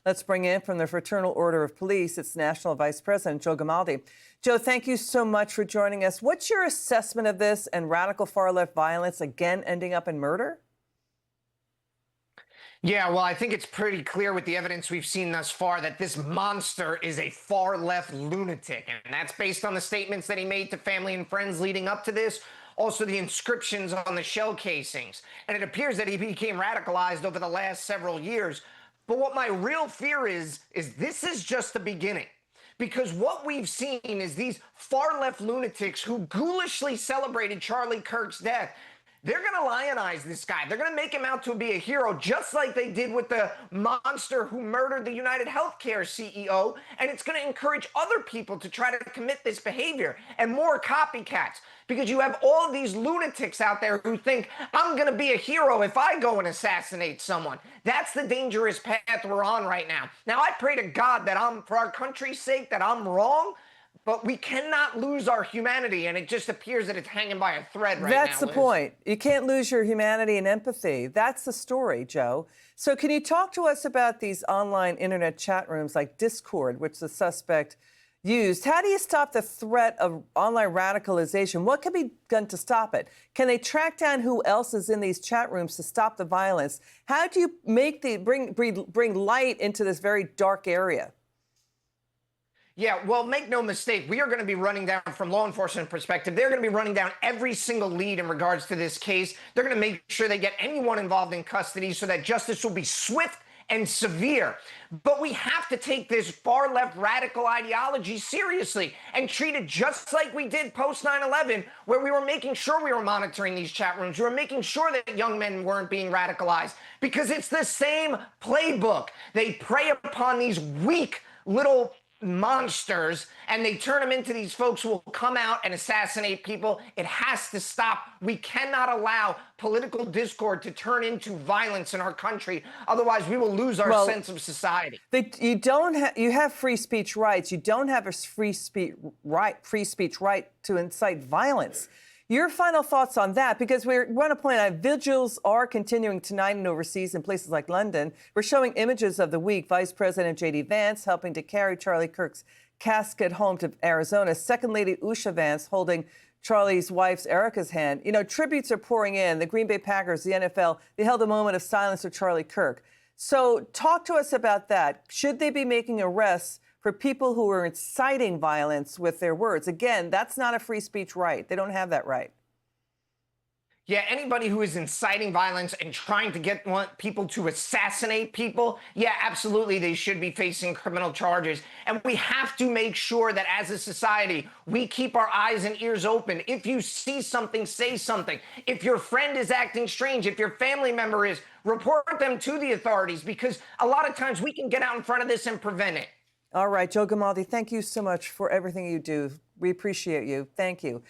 Let's bring in from the Fraternal Order of Police, its National Vice President, Joe Gamaldi. Joe, thank you so much for joining us. What's your assessment of this and radical far-left violence again ending up in murder? Yeah, well, I think it's pretty clear with the evidence we've seen thus far that this monster is a far-left lunatic. And that's based on the statements that he made to family and friends leading up to this, also the inscriptions on the shell casings. And it appears that he became radicalized over the last several years. But what my real fear is this is just the beginning. Because what we've seen is these far-left lunatics who ghoulishly celebrated Charlie Kirk's death. They're going to lionize this guy. They're going to make him out to be a hero, just like they did with the monster who murdered the United Healthcare CEO. And it's going to encourage other people to try to commit this behavior and more copycats. Because you have all of these lunatics out there who think, I'm going to be a hero if I go and assassinate someone. That's the dangerous path we're on right now. Now, I pray to God that for our country's sake, that I'm wrong. But we cannot lose our humanity, and it just appears that it's hanging by a thread right now. That's the point. You can't lose your humanity and empathy. That's the story, Joe. So can you talk to us about these online internet chat rooms like Discord, which the suspect used? How do you stop the threat of online radicalization? What can be done to stop it? Can they track down who else is in these chat rooms to stop the violence? How do you bring light into this very dark area? Yeah, well, make no mistake, we are going to be running down, from law enforcement perspective, they're going to be running down every single lead in regards to this case. They're going to make sure they get anyone involved in custody so that justice will be swift and severe. But we have to take this far-left radical ideology seriously and treat it just like we did post 9/11, where we were making sure we were monitoring these chat rooms. We were making sure that young men weren't being radicalized, because it's the same playbook. They prey upon these weak little monsters, and they turn them into these folks who will come out and assassinate people. It has to stop. We cannot allow political discord to turn into violence in our country. Otherwise, we will lose our sense of society. You have free speech rights. You don't have a free speech right to incite violence. Your final thoughts on that, because we want to point out vigils are continuing tonight and overseas in places like London. We're showing images of the week. Vice President J.D. Vance helping to carry Charlie Kirk's casket home to Arizona. Second Lady Usha Vance holding Charlie's wife's Erica's hand. You know, tributes are pouring in. The Green Bay Packers, the NFL, they held a moment of silence for Charlie Kirk. So talk to us about that. Should they be making arrests for people who are inciting violence with their words? Again, that's not a free speech right. They don't have that right. Yeah, anybody who is inciting violence and trying to get people to assassinate people, yeah, absolutely, they should be facing criminal charges. And we have to make sure that as a society, we keep our eyes and ears open. If you see something, say something. If your friend is acting strange, if your family member is, report them to the authorities, because a lot of times we can get out in front of this and prevent it. All right, Joe Gamaldi, thank you so much for everything you do. We appreciate you. Thank you.